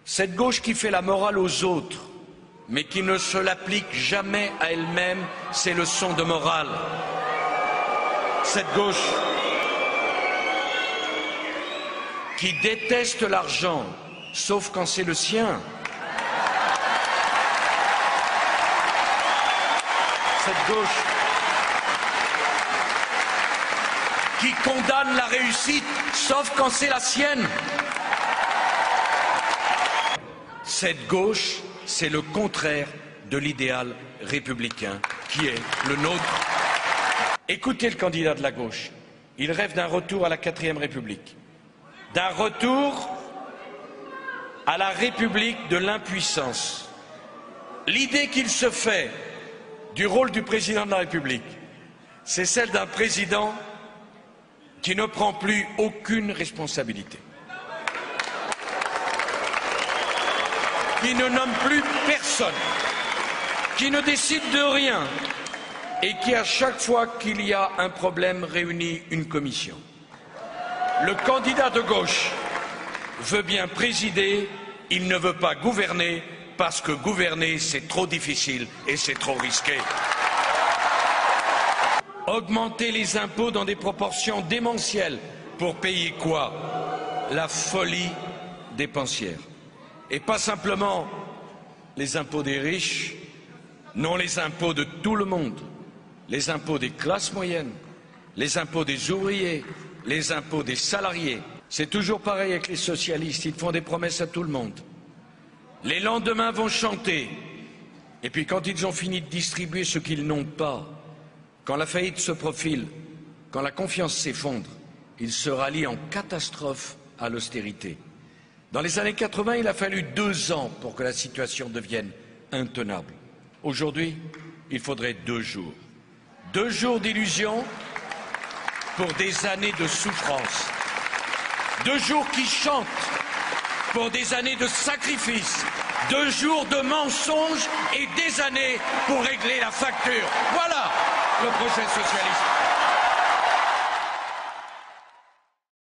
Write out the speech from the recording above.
Cette gauche qui fait la morale aux autres, mais qui ne se l'applique jamais à elle-même, ses leçons de morale. Cette gauche qui déteste l'argent, sauf quand c'est le sien. Cette gauche qui condamne la réussite, sauf quand c'est la sienne. Cette gauche, c'est le contraire de l'idéal républicain qui est le nôtre. Écoutez le candidat de la gauche. Il rêve d'un retour à la 4e République, d'un retour à la République de l'impuissance. L'idée qu'il se fait du rôle du président de la République, c'est celle d'un président qui ne prend plus aucune responsabilité, qui ne nomme plus personne, qui ne décide de rien et qui, à chaque fois qu'il y a un problème, réunit une commission. Le candidat de gauche veut bien présider, il ne veut pas gouverner, parce que gouverner, c'est trop difficile et c'est trop risqué. Augmenter les impôts dans des proportions démentielles pour payer quoi? La folie dépensière. Et pas simplement les impôts des riches, non, les impôts de tout le monde, les impôts des classes moyennes, les impôts des ouvriers, les impôts des salariés. C'est toujours pareil avec les socialistes, ils font des promesses à tout le monde. Les lendemains vont chanter, et puis quand ils ont fini de distribuer ce qu'ils n'ont pas, quand la faillite se profile, quand la confiance s'effondre, ils se rallient en catastrophe à l'austérité. Dans les années 80, il a fallu 2 ans pour que la situation devienne intenable. Aujourd'hui, il faudrait 2 jours. 2 jours d'illusion pour des années de souffrance. 2 jours qui chantent pour des années de sacrifices. 2 jours de mensonges et des années pour régler la facture. Voilà le projet socialiste.